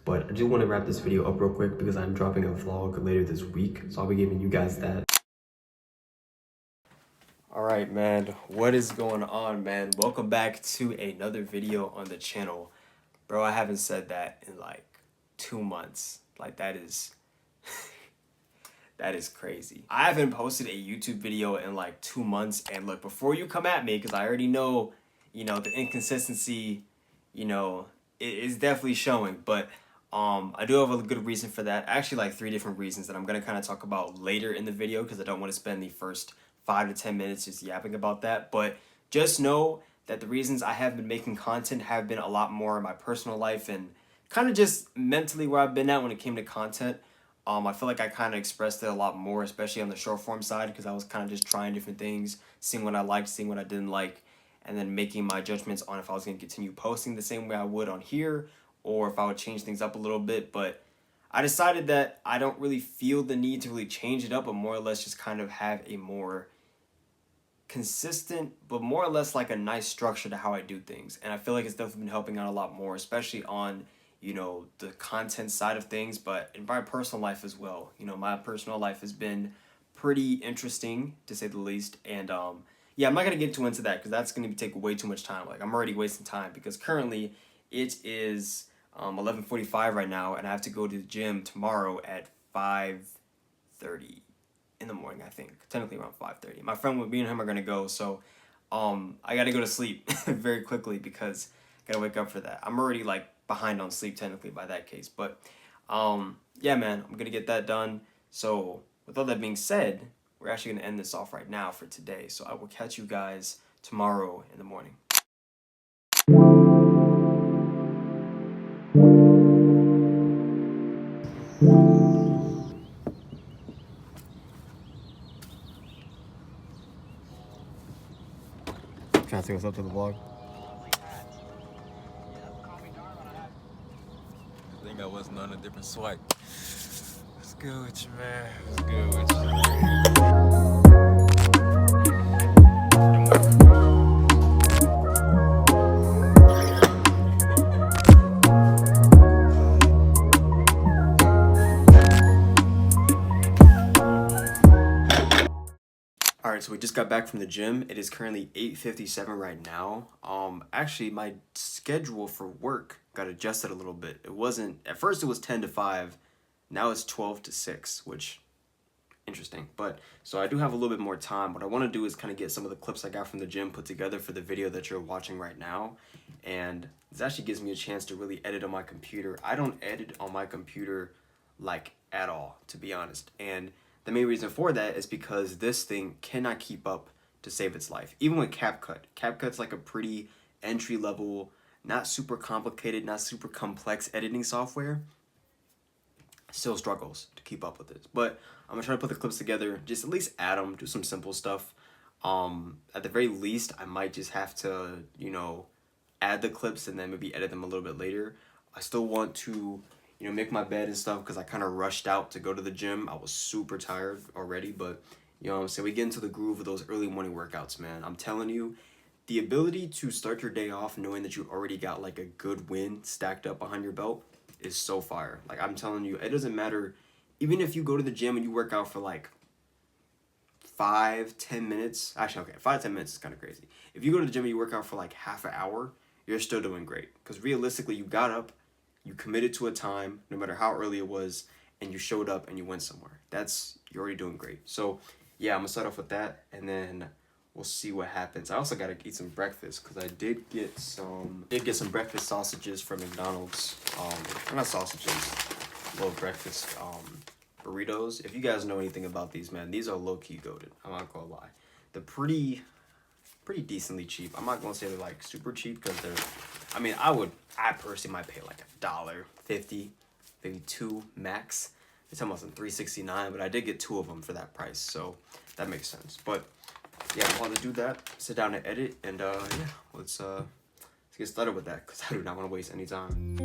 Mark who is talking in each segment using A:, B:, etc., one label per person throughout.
A: But I do want to wrap this video up real quick because I'm dropping a vlog later this week, so I'll be giving you guys that. All right, man, what is going on, man? Welcome back to another video on the channel. Bro, I haven't said that in like 2 months. Like, that is that is crazy. I haven't posted a YouTube video in like 2 months, and look, before you come at me, because I already know, the inconsistency, it is definitely showing, but I do have a good reason for that. Actually, like 3 different reasons that I'm gonna kind of talk about later in the video, because I don't want to spend the first 5 to 10 minutes just yapping about that. But just know that the reasons I have been making content have been a lot more in my personal life and kind of just mentally where I've been at when it came to content. I feel like I kind of expressed it a lot more, especially on the short form side, because I was kind of just trying different things, seeing what I liked, seeing what I didn't like, and then making my judgments on if I was going to continue posting the same way I would on here, or if I would change things up a little bit. But I decided that I don't really feel the need to really change it up, but more or less just kind of have a more consistent, but more or less like a nice structure to how I do things. And I feel like it's definitely been helping out a lot more, especially on, the content side of things, but in my personal life as well. My personal life has been pretty interesting, to say the least. And yeah, I'm not going to get too into that because that's going to take way too much time. Like, I'm already wasting time because currently it is 11:45 right now, and I have to go to the gym tomorrow at 5:30 in the morning, I think. Technically around 5:30. My friend, me and him are gonna go, so I gotta go to sleep very quickly because I gotta wake up for that. I'm already like behind on sleep technically by that case, but yeah, man, I'm gonna get that done. So with all that being said, we're actually gonna end this off right now for today. So I will catch you guys tomorrow in the morning. Trying to say what's up to the vlog.
B: I think I wasn't on a different swipe. What's good with you, man? What's good with you?
A: Alright, so we just got back from the gym. It is currently 8:57 right now. Actually, my schedule for work got adjusted a little bit. It wasn't, at first it was 10 to 5, now it's 12 to 6, which, interesting. But, so I do have a little bit more time. What I want to do is kind of get some of the clips I got from the gym put together for the video that you're watching right now. And this actually gives me a chance to really edit on my computer. I don't edit on my computer, like, at all, to be honest. And the main reason for that is because this thing cannot keep up to save its life. Even with CapCut. CapCut's like a pretty entry-level, not super complicated, not super complex editing software. Still struggles to keep up with this. But I'm gonna try to put the clips together, just at least add them, do some simple stuff. At the very least, I might just have to, add the clips and then maybe edit them a little bit later. I still want to make my bed and stuff because I kind of rushed out to go to the gym. I was super tired already, but we get into the groove of those early morning workouts, man. I'm telling you, the ability to start your day off knowing that you already got like a good win stacked up behind your belt is so fire. Like, I'm telling you, it doesn't matter. Even if you go to the gym and you work out for like 5-10 minutes, actually, okay, 5-10 minutes is kind of crazy. If you go to the gym and you work out for like half an hour, you're still doing great because realistically, you got up, you committed to a time, no matter how early it was, and you showed up and you went somewhere. You're already doing great. So yeah, I'm gonna start off with that, and then we'll see what happens. I also gotta eat some breakfast because I did get some breakfast sausages from McDonald's. Not sausages, little breakfast burritos. If you guys know anything about these, man, these are low key goated. I'm not gonna lie. They're pretty decently cheap. I'm not gonna say they're like super cheap because I personally might pay like $1.50, maybe $2 max. It's almost $3.69, but I did get 2 of them for that price, so that makes sense. But yeah, I'm about to do that, sit down and edit, and yeah, let's get started with that because I do not want to waste any time.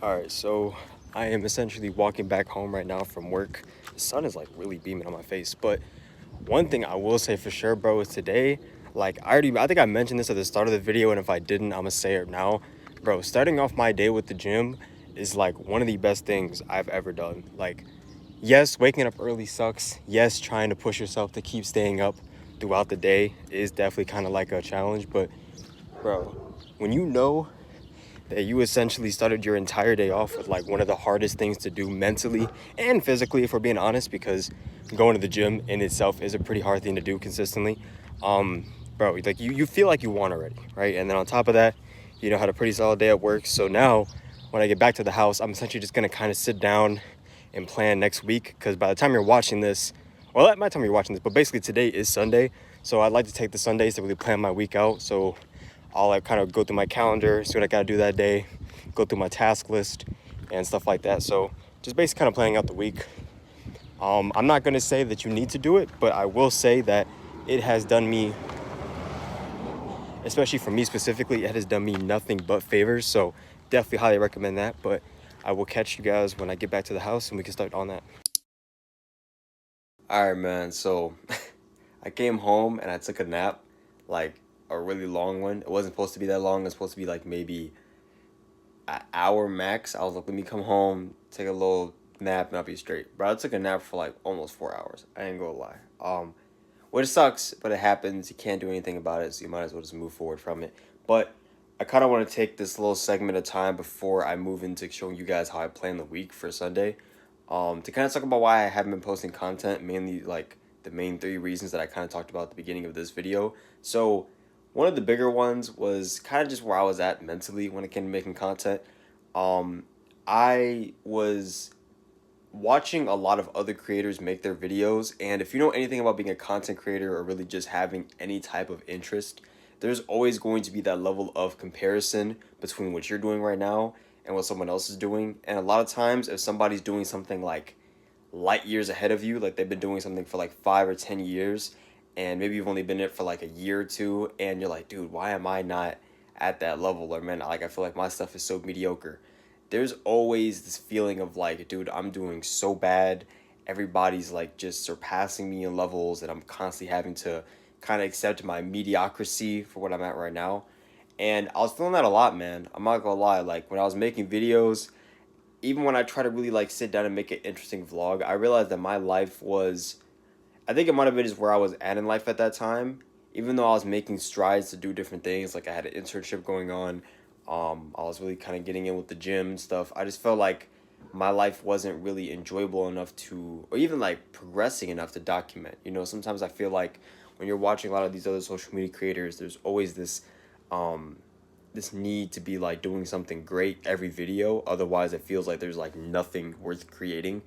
A: All right, so I am essentially walking back home right now from work. The sun is like really beaming on my face, but one thing I will say for sure, bro, is today, like I think I mentioned this at the start of the video, and if I didn't, I'm gonna say it now. Bro, starting off my day with the gym is like one of the best things I've ever done. Like, yes, waking up early sucks. Yes, trying to push yourself to keep staying up throughout the day is definitely kind of like a challenge, but bro, when you know that you essentially started your entire day off with like one of the hardest things to do mentally and physically, if we're being honest, because going to the gym in itself is a pretty hard thing to do consistently. Bro, like you feel like you won already, right? And then on top of that, had a pretty solid day at work. So now when I get back to the house, I'm essentially just gonna kind of sit down and plan next week, because by the time you're watching this, well, at my time you're watching this, but basically today is Sunday. So I'd like to take the Sundays to really plan my week out. So I'll like kind of go through my calendar, see what I gotta do that day, go through my task list and stuff like that. So just basically kind of planning out the week. I'm not gonna say that you need to do it, but I will say that it has done me, especially for me specifically, it has done me nothing but favors. So definitely highly recommend that. But I will catch you guys when I get back to the house and we can start on that. All right, man. So I came home and I took a nap, like a really long one. It wasn't supposed to be that long. It was supposed to be like maybe an hour max. I was like, let me come home, take a little nap, and I'll be straight. Bro, I took a nap for like almost 4 hours. I ain't gonna lie. Which sucks, but it happens. You can't do anything about it, so you might as well just move forward from it. But I kind of want to take this little segment of time before I move into showing you guys how I plan the week for Sunday. To kind of talk about why I haven't been posting content, mainly like the main three reasons that I kind of talked about at the beginning of this video. So one of the bigger ones was kind of just where I was at mentally when it came to making content. I was watching a lot of other creators make their videos, and if you know anything about being a content creator or really just having any type of interest, there's always going to be that level of comparison between what you're doing right now and what someone else is doing. And a lot of times if somebody's doing something like light years ahead of you, like they've been doing something for like 5 or 10 years, and maybe you've only been in it for like a year or two, and you're like, dude, why am I not at that level? Or man, like I feel like my stuff is so mediocre. There's always this feeling of like, dude, I'm doing so bad. Everybody's like just surpassing me in levels, and I'm constantly having to kind of accept my mediocrity for what I'm at right now. And I was feeling that a lot, man. I'm not gonna lie. Like when I was making videos, even when I try to really like sit down and make an interesting vlog, I realized that my life was, I think it might have been just where I was at in life at that time. Even though I was making strides to do different things, like I had an internship going on, I was really kind of getting in with the gym and stuff. I just felt like my life wasn't really enjoyable enough to, or even like progressing enough to document. Sometimes I feel like when you're watching a lot of these other social media creators, there's always um, this need to be like doing something great every video. Otherwise, it feels like there's like nothing worth creating,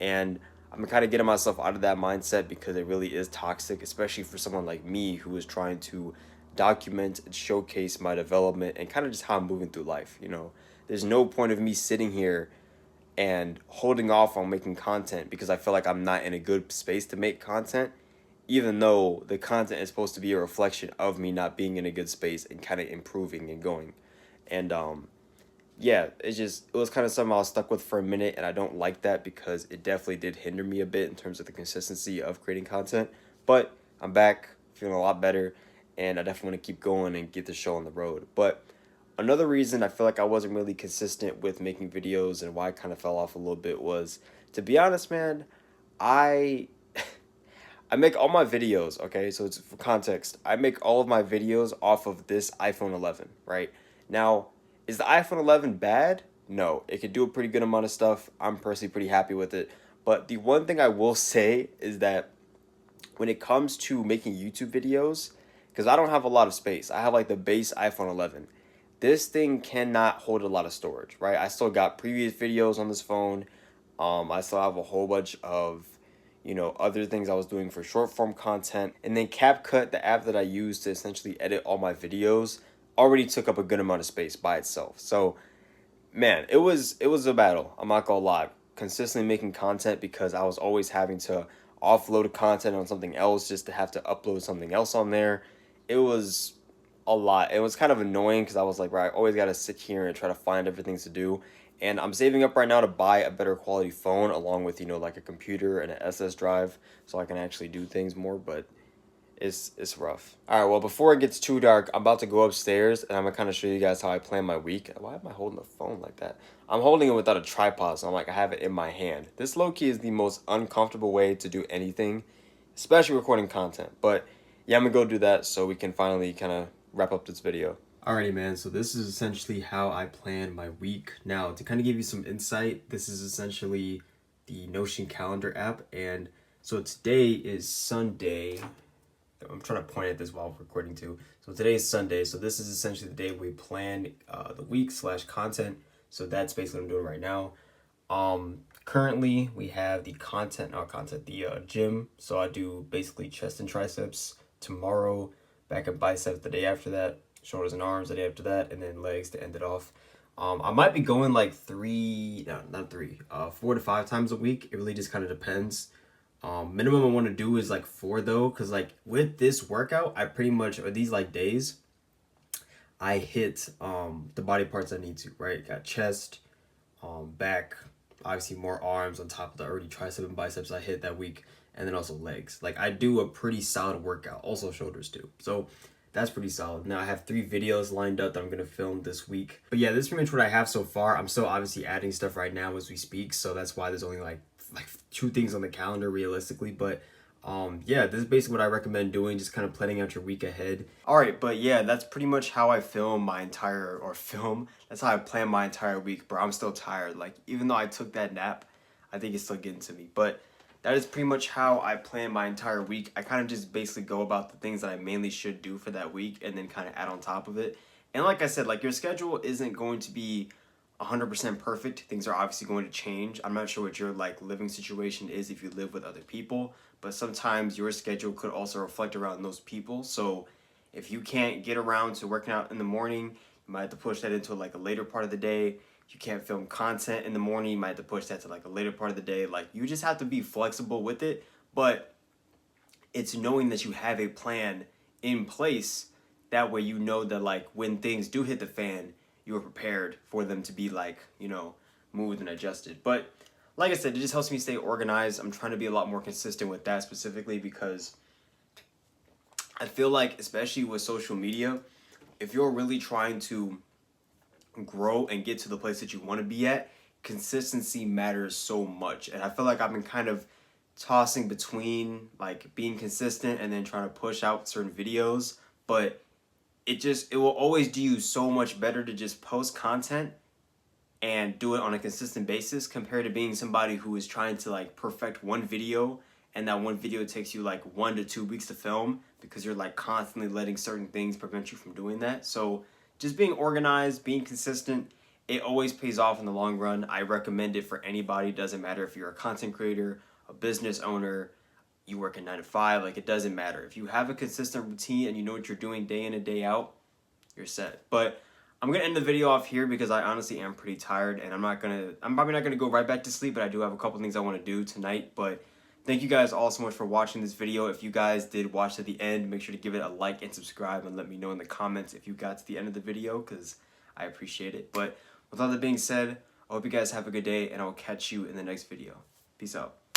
A: and I'm kind of getting myself out of that mindset because it really is toxic, especially for someone like me who is trying to document and showcase my development and kind of just how I'm moving through life. There's no point of me sitting here and holding off on making content because I feel like I'm not in a good space to make content, even though the content is supposed to be a reflection of me not being in a good space and kind of improving and going. And yeah, it was kind of something I was stuck with for a minute, and I don't like that because it definitely did hinder me a bit in terms of the consistency of creating content. But I'm back, feeling a lot better, and I definitely want to keep going and get the show on the road. But another reason I feel like I wasn't really consistent with making videos and why I kind of fell off a little bit was, to be honest, man, I I make all my videos, okay? So it's for context. I make all of my videos off of this iPhone 11, right? Now, is the iPhone 11 bad? No, it can do a pretty good amount of stuff. I'm personally pretty happy with it. But the one thing I will say is that when it comes to making YouTube videos, because I don't have a lot of space, I have like the base iPhone 11. This thing cannot hold a lot of storage, right? I still got previous videos on this phone. I still have a whole bunch of other things I was doing for short form content. And then CapCut, the app that I use to essentially edit all my videos, already took up a good amount of space by itself. So, man, it was a battle. I'm not gonna lie. Consistently making content because I was always having to offload content on something else just to have to upload something else on there. It was a lot. It was kind of annoying because I was like, right, I always gotta sit here and try to find everything to do. And I'm saving up right now to buy a better quality phone along with, you know, like a computer and an SS drive so I can actually do things more, but it's rough. All right, well, before it gets too dark, I'm about to go upstairs and I'm gonna kind of show you guys how I plan my week. Why am I holding the phone like that? I'm holding it without a tripod, so I'm like, I have it in my hand. This low-key is the most uncomfortable way to do anything, especially recording content. But yeah, I'm gonna go do that so we can finally kind of wrap up this video. Alrighty, man, so this is essentially how I plan my week. Now, to kind of give you some insight, this is essentially the Notion calendar app. And so today is Sunday. I'm trying to point at this while recording too. So today is Sunday. So this is essentially the day we plan the week / content. So that's basically what I'm doing right now. Currently we have the the gym. So I do basically chest and triceps tomorrow, back and biceps the day after that, shoulders and arms the day after that, and then legs to end it off. I might be going like 4 to 5 times a week. It really just kind of depends. Minimum I want to do is like 4 though, because like with this workout, I pretty much, or these like days, I hit the body parts I need to, right? Got chest, back, obviously more arms on top of the already tricep and biceps I hit that week, and then also legs. Like I do a pretty solid workout, also shoulders too. So that's pretty solid. Now I have 3 videos lined up that I'm gonna film this week. But yeah, this is pretty much what I have so far. I'm still obviously adding stuff right now as we speak, so that's why there's only like 2 things on the calendar realistically. But yeah, this is basically what I recommend doing, just kind of planning out your week ahead. All right, but yeah, that's pretty much how I that's how I plan my entire week, bro. I'm still tired. Like, even though I took that nap, I think it's still getting to me. But that is pretty much how I plan my entire week. I kind of just basically go about the things that I mainly should do for that week and then kind of add on top of it. And like I said, like your schedule isn't going to be 100% perfect. Things are obviously going to change. I'm not sure what your like living situation is if you live with other people, but sometimes your schedule could also reflect around those people. So if you can't get around to working out in the morning, you might have to push that into like a later part of the day. If you can't film content in the morning, you might have to push that to like a later part of the day. Like you just have to be flexible with it, but it's knowing that you have a plan in place. That way you know that like when things do hit the fan, you are prepared for them to be like, you know, moved and adjusted. But like I said, it just helps me stay organized. I'm trying to be a lot more consistent with that specifically because I feel like, especially with social media, if you're really trying to grow and get to the place that you want to be at, consistency matters so much. And I feel like I've been kind of tossing between like being consistent and then trying to push out certain videos, but it will always do you so much better to just post content and do it on a consistent basis compared to being somebody who is trying to like perfect one video, and that one video takes you like 1 to 2 weeks to film because you're like constantly letting certain things prevent you from doing that. So just being organized, being consistent, it always pays off in the long run. I recommend it for anybody. Doesn't matter if you're a content creator, a business owner, you work a 9 to 5, like it doesn't matter. If you have a consistent routine and you know what you're doing day in and day out, you're set. But I'm gonna end the video off here because I honestly am pretty tired, and I'm probably not gonna go right back to sleep, but I do have a couple things I want to do tonight. But thank you guys all so much for watching this video. If you guys did watch to the end, make sure to give it a like and subscribe, and let me know in the comments if you got to the end of the video, because I appreciate it. But with all that being said, I hope you guys have a good day, and I will catch you in the next video. Peace out.